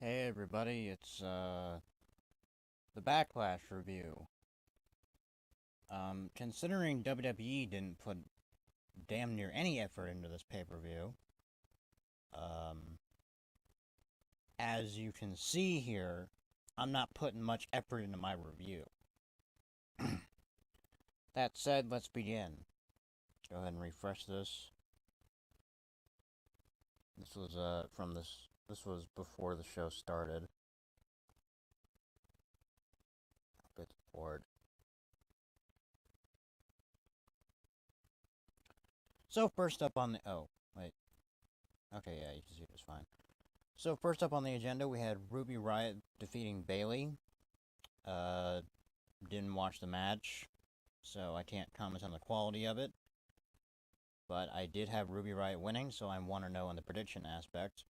Hey everybody, it's the Backlash review. Considering WWE didn't put damn near any effort into this pay-per-view, um, as you can see here, I'm not putting much effort into my review. That said, let's begin. Go ahead and refresh this. This was this was before the show started. Bit bored. So first up on the wait. Okay, yeah, you can see it was fine. So first up on the agenda, we had Ruby Riott defeating Bayley. Uh, didn't watch the match, so I can't comment on the quality of it. But I did have Ruby Riott winning, so I want to know on the prediction aspect.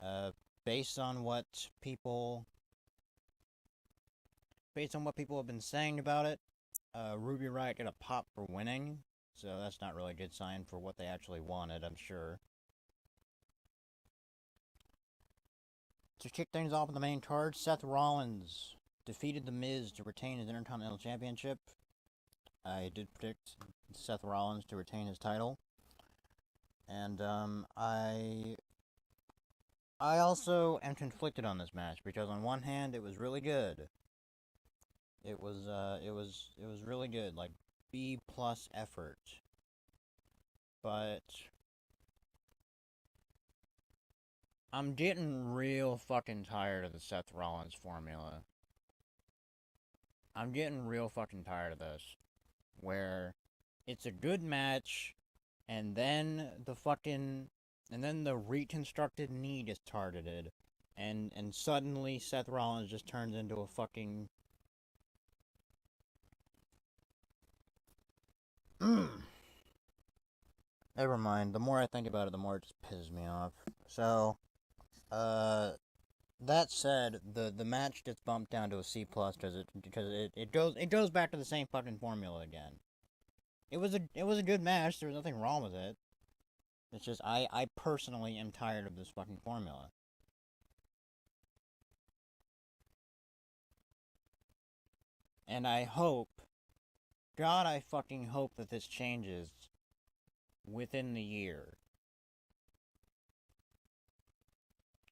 Uh, based on what people, based on what people have been saying about it, Ruby Riott got a pop for winning, so that's not really a good sign for what they actually wanted, I'm sure. To kick things off in the main card, Seth Rollins defeated The Miz to retain his Intercontinental Championship. I did predict Seth Rollins to retain his title, and I also am conflicted on this match because on one hand it was really good. It was really good, like B plus effort. But I'm getting real fucking tired of the Seth Rollins formula. I'm getting real fucking tired of this. Where it's a good match, and then the reconstructed knee is targeted, and suddenly Seth Rollins just turns into a fucking never mind. The more I think about it, the more it just pisses me off. So, uh, that said, the match gets bumped down to a C plus because it goes back to the same fucking formula again. It was a good match. There was nothing wrong with it. It's just I personally am tired of this fucking formula. And I hope, God, I fucking hope that this changes within the year.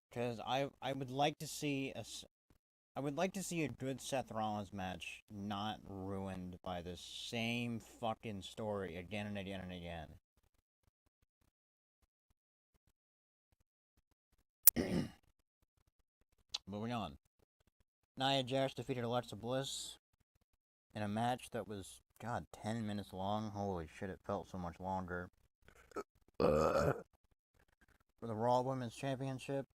Because I would like to see I would like to see a good Seth Rollins match not ruined by the same fucking story again and again and again. Moving on. Nia Jax defeated Alexa Bliss in a match that was, God, 10 minutes long. Holy shit, it felt so much longer. For the Raw Women's Championship,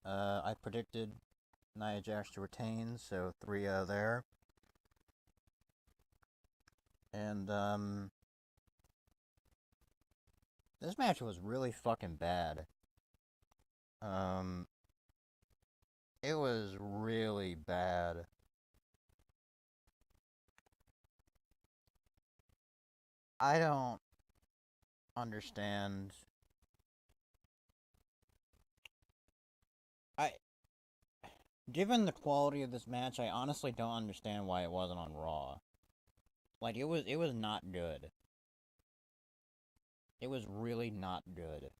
I predicted Nia Jax to retain, so 3 there. And, this match was really fucking bad. Um, it was really bad. I don't understand. I, given the quality of this match, I honestly don't understand why it wasn't on Raw. Like, it was not good. It was really not good.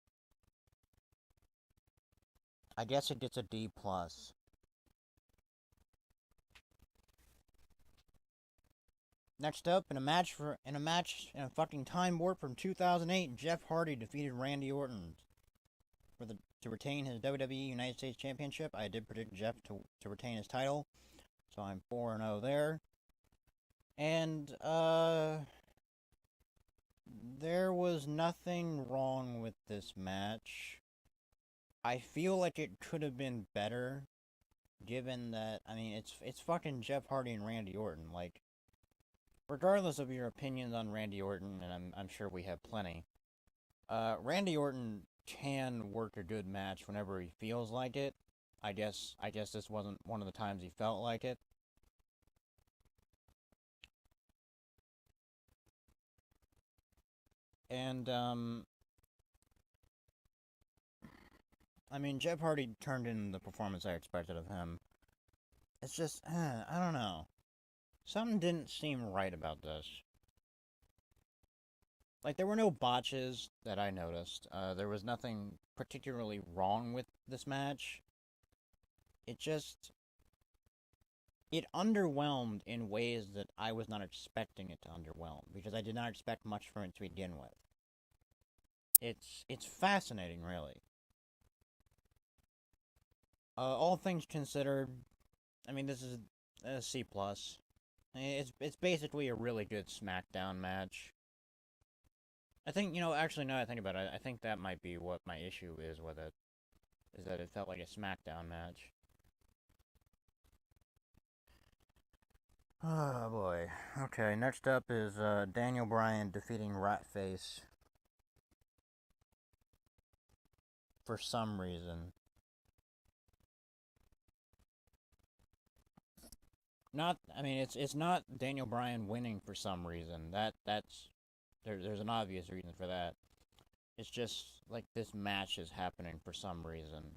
I guess it gets a D plus. Next up, in a fucking time warp from 2008, Jeff Hardy defeated Randy Orton to retain his WWE United States Championship. I did predict Jeff to retain his title, so I'm 4-0 there. And there was nothing wrong with this match. I feel like it could have been better, given that I mean it's fucking Jeff Hardy and Randy Orton. Like, regardless of your opinions on Randy Orton, and I'm sure we have plenty. Randy Orton can work a good match whenever he feels like it. I guess this wasn't one of the times he felt like it. And I mean, Jeff Hardy turned in the performance I expected of him. It's just, I don't know. Something didn't seem right about this. Like, there were no botches that I noticed. There was nothing particularly wrong with this match. It just, it underwhelmed in ways that I was not expecting it to underwhelm, because I did not expect much from it to begin with. It's fascinating, really. All things considered, I mean, this is a C plus. It's basically a really good SmackDown match. I think, actually, now that I think about it, I think that might be what my issue is with it, is that it felt like a SmackDown match. Oh boy. Okay, next up is Daniel Bryan defeating Ratface for some reason. Not, I mean, it's not Daniel Bryan winning for some reason. There's an obvious reason for that. It's just like this match is happening for some reason.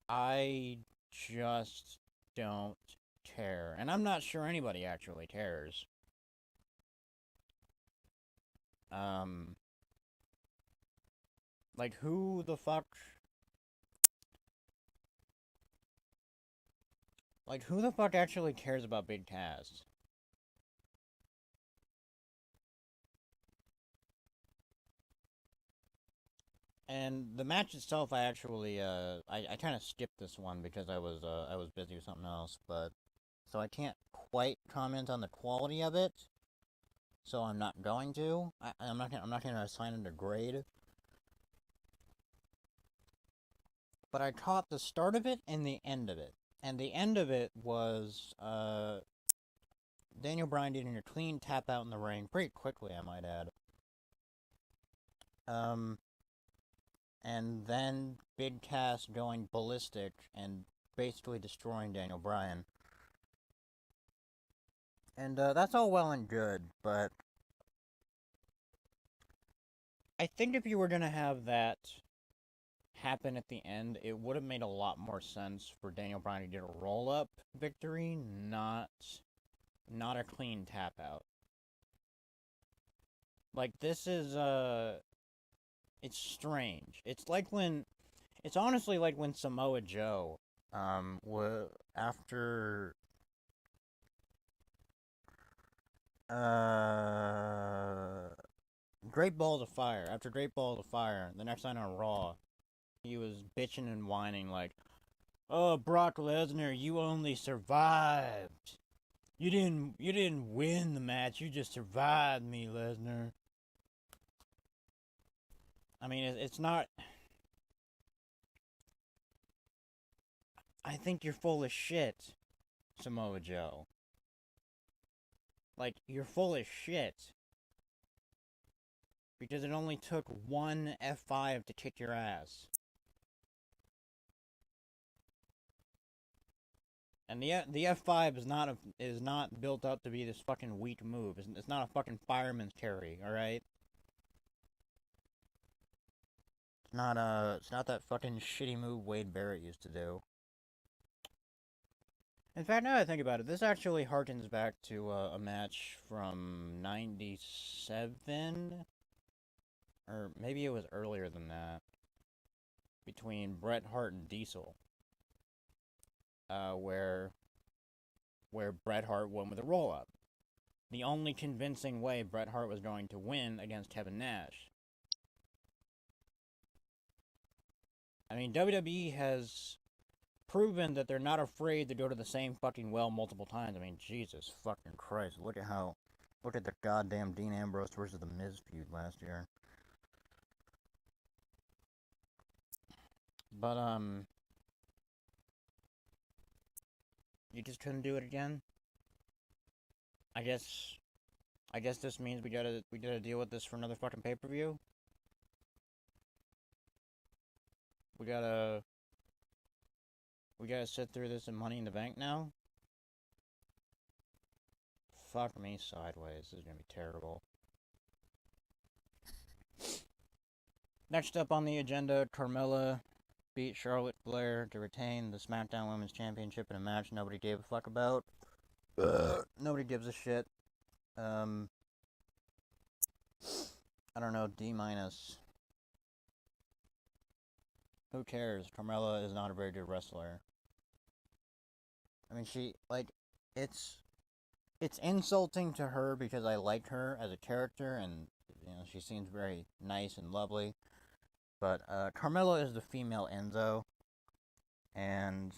I just don't care, and I'm not sure anybody actually cares. Um, like who the fuck? Like who the fuck actually cares about Big Cass? And the match itself, I actually, I kind of skipped this one because I was busy with something else, but so I can't quite comment on the quality of it. So I'm not going to. I'm not gonna assign it a grade. But I caught the start of it and the end of it, and the end of it was Daniel Bryan getting a clean tap out in the ring pretty quickly, I might add. Um, and then Big Cass going ballistic and basically destroying Daniel Bryan. And that's all well and good, but I think if you were gonna have that happen at the end, it would have made a lot more sense for Daniel Bryan to get a roll up victory, not a clean tap out. Like this is it's strange. It's honestly like when Samoa Joe after uh Great Balls of Fire, after Great Balls of Fire, the next night on Raw, he was bitching and whining like, "Oh, Brock Lesnar, you only survived. You didn't win the match. You just survived me, Lesnar." I mean, it's not. I think you're full of shit, Samoa Joe. Like you're full of shit because it only took one F5 to kick your ass. And the F5 is not built up to be this fucking weak move. It's not a fucking fireman's carry, all right? It's not that fucking shitty move Wade Barrett used to do. In fact, now that I think about it, this actually harkens back to a match from '97, or maybe it was earlier than that, between Bret Hart and Diesel, where Bret Hart won with a roll up. The only convincing way Bret Hart was going to win against Kevin Nash. I mean, WWE has proven that they're not afraid to go to the same fucking well multiple times. I mean, Jesus fucking Christ, look at the goddamn Dean Ambrose versus the Miz feud last year. But you just couldn't do it again. I guess this means we gotta deal with this for another fucking pay-per-view. We gotta sit through this in Money in the Bank now. Fuck me sideways. This is gonna be terrible. Next up on the agenda, Carmella beat Charlotte Flair to retain the SmackDown Women's Championship in a match nobody gave a fuck about. Nobody gives a shit. I don't know, D minus. Who cares? Carmella is not a very good wrestler. I mean, it's it's insulting to her because I like her as a character, and she seems very nice and lovely. But Carmella is the female Enzo, and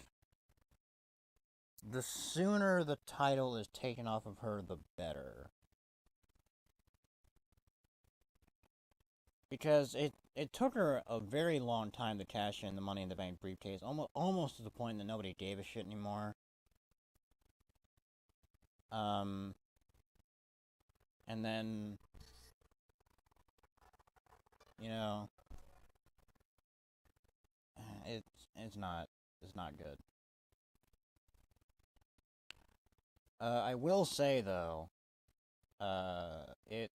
the sooner the title is taken off of her, the better. Because it took her a very long time to cash in the Money in the Bank briefcase, almost to the point that nobody gave a shit anymore. And then, you know, it's not good. I will say though, it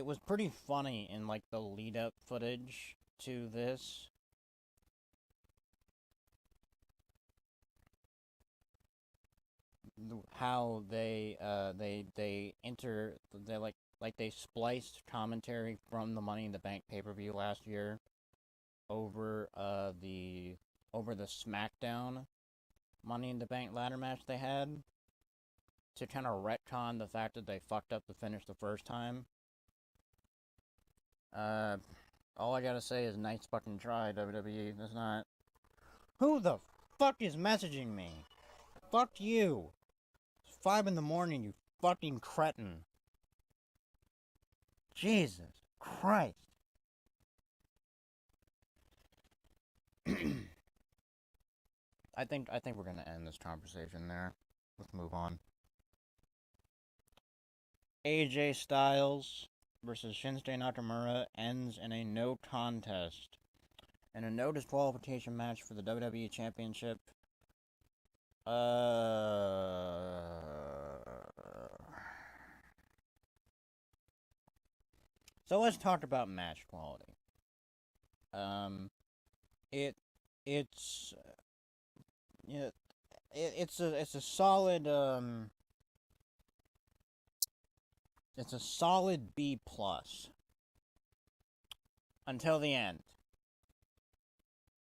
was pretty funny in like the lead up footage to this. How they they spliced commentary from the Money in the Bank pay-per-view last year over the SmackDown Money in the Bank ladder match they had to kind of retcon the fact that they fucked up the finish the first time. All I gotta say is nice fucking try, WWE. That's not. Who the fuck is messaging me? Fuck you. It's 5 in the morning, you fucking cretin. Jesus Christ. I think we're gonna end this conversation there. Let's move on. AJ Styles versus Shinsuke Nakamura ends in a no contest and a no disqualification match for the WWE Championship. So let's talk about match quality. It's yeah, it's a solid it's a solid B plus until the end.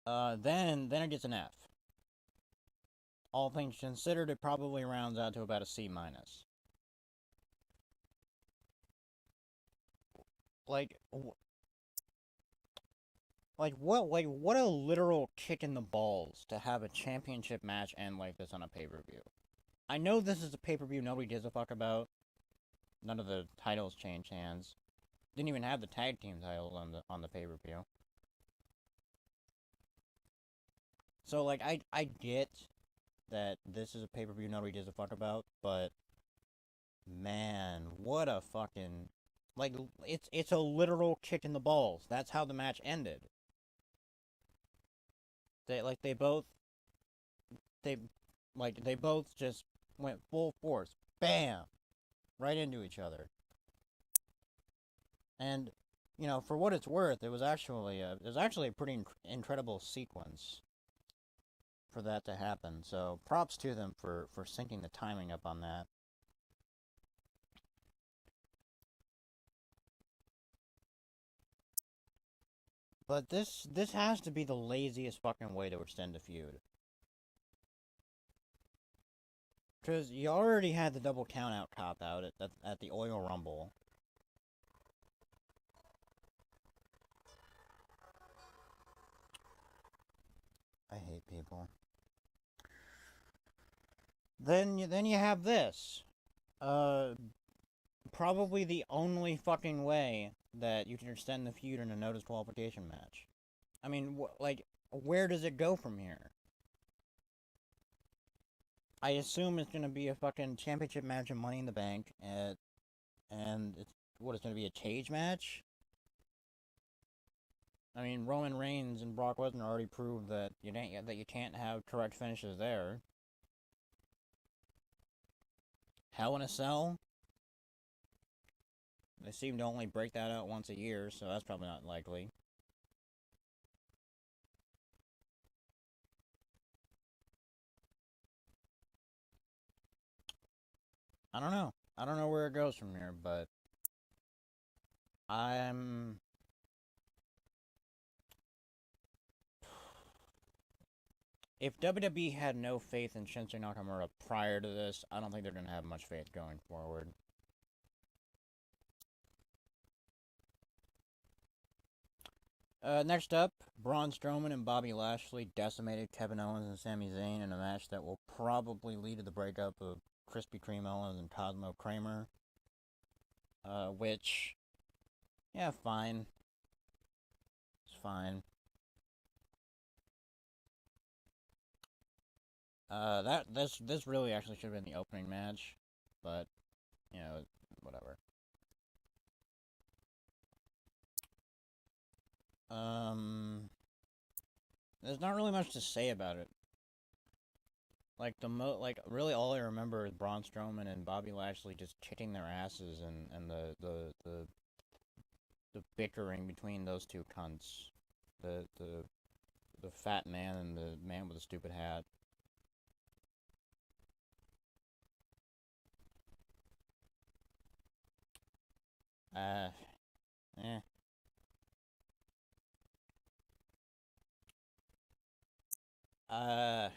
Then it gets an F. All things considered, it probably rounds out to about a C minus. Like what a literal kick in the balls to have a championship match end like this on a pay-per-view. I know this is a pay-per-view nobody gives a fuck about. None of the titles change hands. Didn't even have the tag team titles on the pay-per-view. So like I get that this is a pay-per-view nobody gives a fuck about, but man, what a fucking like it's a literal kick in the balls. That's how the match ended. They both just went full force, bam, right into each other. And for what it's worth, it was actually a pretty incredible sequence for that to happen. So props to them for syncing the timing up on that. But this has to be the laziest fucking way to extend a feud. Because you already had the double count-out cop-out at the Oil Rumble. I hate people. Then you have this. Probably the only fucking way that you can extend the feud in a no disqualification match. I mean, where does it go from here? I assume it's gonna be a fucking championship match and Money in the Bank, and it's gonna be a cage match. I mean, Roman Reigns and Brock Lesnar already proved that you can't have correct finishes there. Hell in a Cell. They seem to only break that out once a year, so that's probably not likely. I don't know. I don't know where it goes from here, but I'm. If WWE had no faith in Shinsuke Nakamura prior to this, I don't think they're going to have much faith going forward. Next up, Braun Strowman and Bobby Lashley decimated Kevin Owens and Sami Zayn in a match that will probably lead to the breakup of Krispy Kreme Owens and Cosmo Kramer. Which, yeah, fine. It's fine. This really actually should have been the opening match, but you know, whatever. There's not really much to say about it. Like really all I remember is Braun Strowman and Bobby Lashley just kicking their asses and the bickering between those two cunts. The fat man and the man with the stupid hat. Uh eh. Uh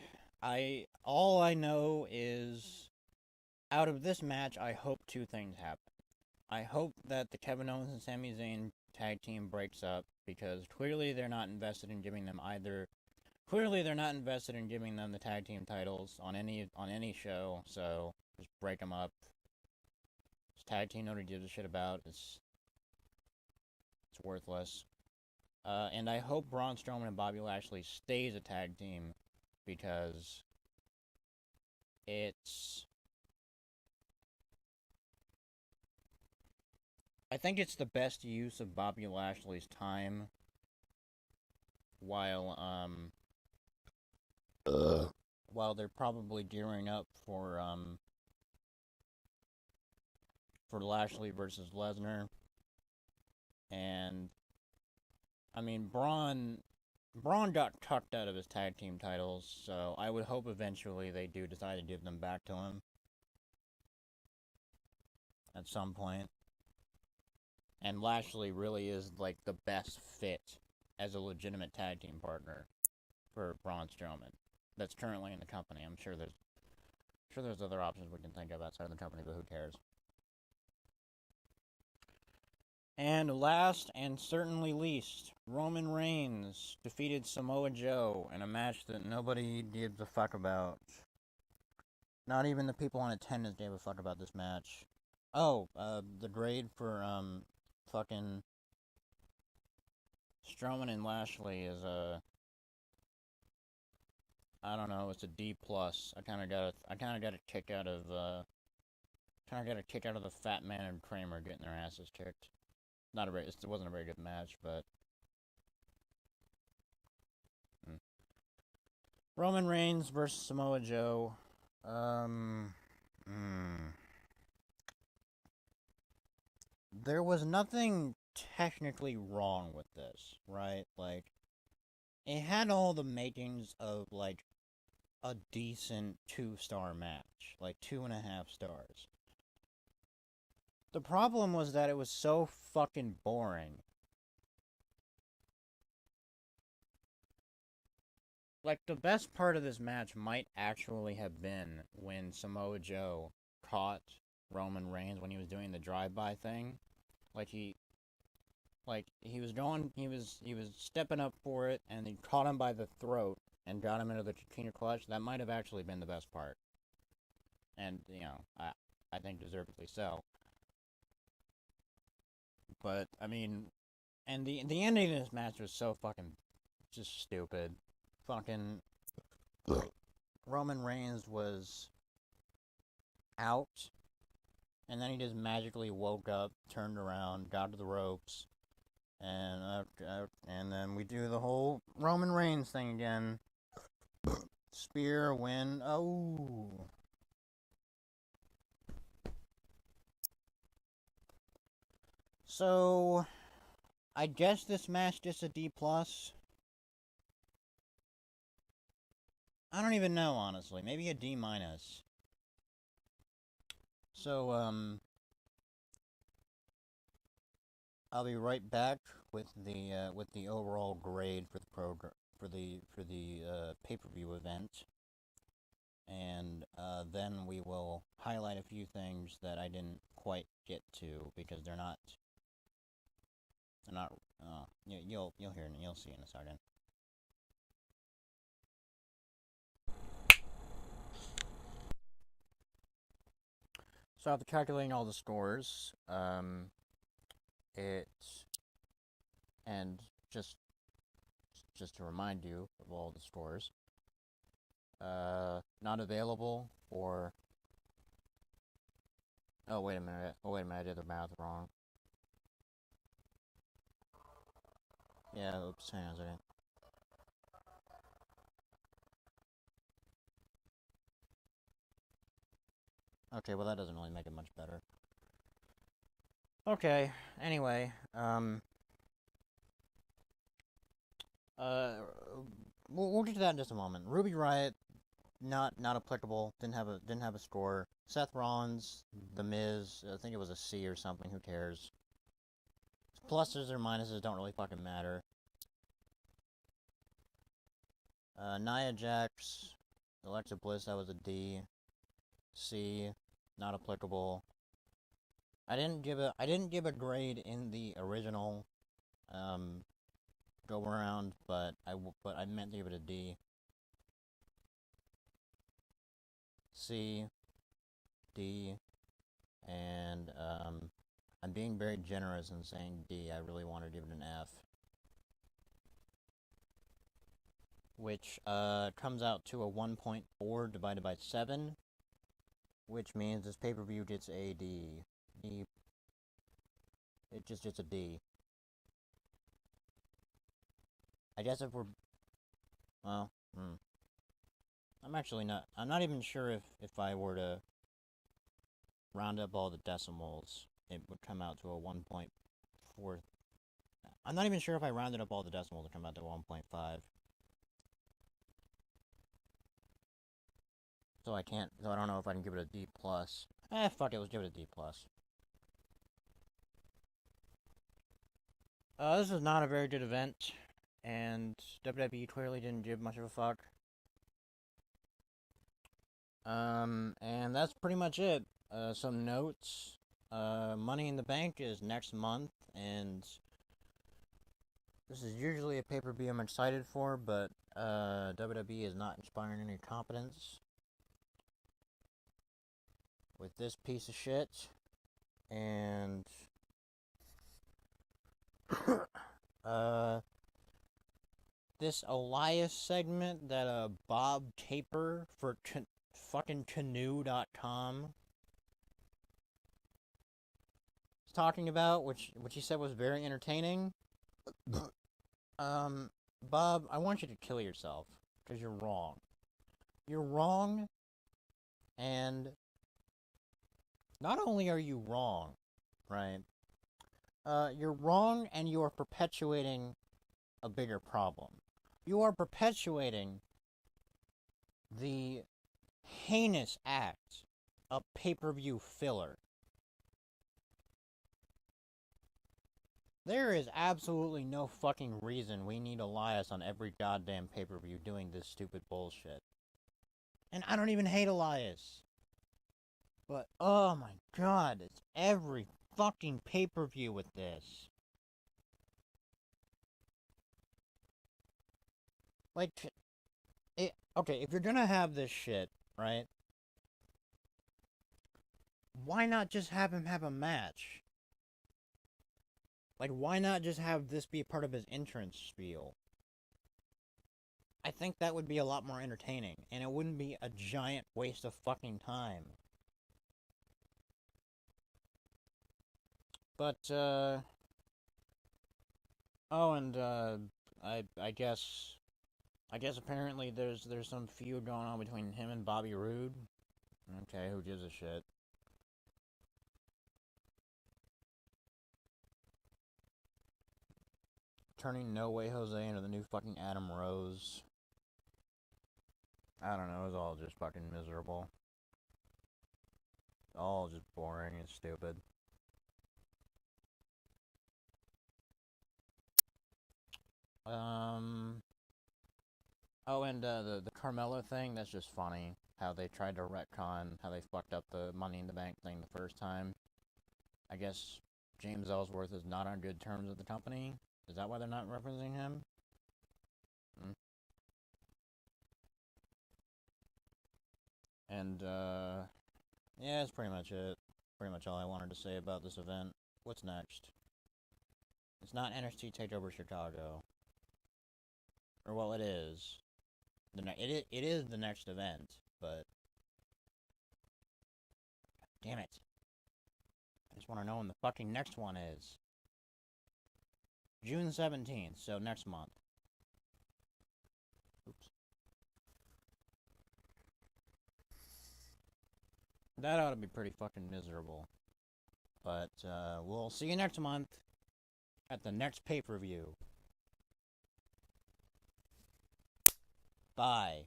all I know is out of this match I hope two things happen. I hope that the Kevin Owens and Sami Zayn tag team breaks up because clearly they're not invested in giving them either. Clearly they're not invested in giving them the tag team titles on any show. So just break them up. This tag team nobody gives a shit about. It's worthless. And I hope Braun Strowman and Bobby Lashley stays a tag team because it's. I think it's the best use of Bobby Lashley's time while while they're probably gearing up for Lashley versus Lesnar. And I mean Braun got tucked out of his tag team titles, so I would hope eventually they do decide to give them back to him at some point. And Lashley really is like the best fit as a legitimate tag team partner for Braun Strowman that's currently in the company. I'm sure there's other options we can think of outside of the company, but who cares? And last and certainly least, Roman Reigns defeated Samoa Joe in a match that nobody gives a fuck about. Not even the people in attendance gave a fuck about this match. Oh, the grade for fucking Strowman and Lashley is I don't know, it's a D plus. I kind of got a kick out of the Fat Man and Kramer getting their asses kicked. It wasn't a very good match, but Roman Reigns versus Samoa Joe. There was nothing technically wrong with this, right? Like, it had all the makings of, like, a decent 2-star match. Like, 2.5 stars. The problem was that it was so fucking boring. Like, the best part of this match might actually have been when Samoa Joe caught Roman Reigns when he was doing the drive-by thing. Like, he was stepping up for it, and he caught him by the throat and got him into the Chiquina clutch. That might have actually been the best part. And, I think deservedly so. But, I mean, and the ending of this match was so fucking just stupid. Fucking Roman Reigns was out, and then he just magically woke up, turned around, got to the ropes, and then we do the whole Roman Reigns thing again. Spear win. Oh. So, I guess this match just a D+. I don't even know, honestly. Maybe a D-. So, I'll be right back with the overall grade for the pay-per-view event, and then we will highlight a few things that I didn't quite get to because they're not. You'll hear and you'll see in a second. So after calculating all the scores, it and just to remind you of all the scores, not available or oh wait a minute, I did the math wrong. Yeah, oops, hang on a second. Okay, well that doesn't really make it much better. Okay, anyway, we'll get to that in just a moment. Ruby Riott, not applicable. Didn't have a score. Seth Rollins, The Miz, I think it was a C or something. Who cares? Pluses or minuses don't really fucking matter. Nia Jax, Alexa Bliss, that was a D. C, not applicable. I didn't give a grade in the original go around, but I meant to give it a D. C, D, and I'm being very generous in saying D. I really want to give it an F. Which comes out to a 1.4 divided by 7, which means this pay-per-view gets a D. D. It just gets a D. I guess if we're... Well, I'm not even sure if I were to round up all the decimals, it would come out to a 1.4. I'm not even sure if I rounded up all the decimals, it would come out to 1.5. So I don't know if I can give it a D+. Fuck it, let's give it a D+. This is not a very good event, and WWE clearly didn't give much of a fuck. And that's pretty much it. Some notes. Money in the Bank is next month, and this is usually a pay-per-view I'm excited for, but WWE is not inspiring any confidence with this piece of shit. And this Elias segment that Bob Taper for fucking Canoe.com is talking about, which he said was very entertaining. Bob, I want you to kill yourself because you're wrong. You're wrong, and not only are you wrong, right? You're wrong, and you are perpetuating a bigger problem. You are perpetuating the heinous act of pay-per-view filler. There is absolutely no fucking reason we need Elias on every goddamn pay-per-view doing this stupid bullshit. And I don't even hate Elias. But, oh my god, it's every fucking pay-per-view with this. Like, okay, if you're gonna have this shit, right? Why not just have him have a match? Like, why not just have this be a part of his entrance spiel? I think that would be a lot more entertaining, and it wouldn't be a giant waste of fucking time. But, oh, and, I guess apparently there's some feud going on between him and Bobby Roode. Okay, who gives a shit? Turning No Way Jose into the new fucking Adam Rose. I don't know, it was all just fucking miserable. All just boring and stupid. Oh, and the Carmelo thing, that's just funny. How they tried to retcon, how they fucked up the Money in the Bank thing the first time. I guess James Ellsworth is not on good terms with the company. Is that why they're not referencing him? Hmm. And, yeah, that's pretty much it. Pretty much all I wanted to say about this event. What's next? It's not NXT TakeOver Chicago. Or, well, it is. It is the next event, but... Damn it. I just want to know when the fucking next one is. June 17th, so next month. Oops. That ought to be pretty fucking miserable. But, we'll see you next month at the next pay-per-view. Bye.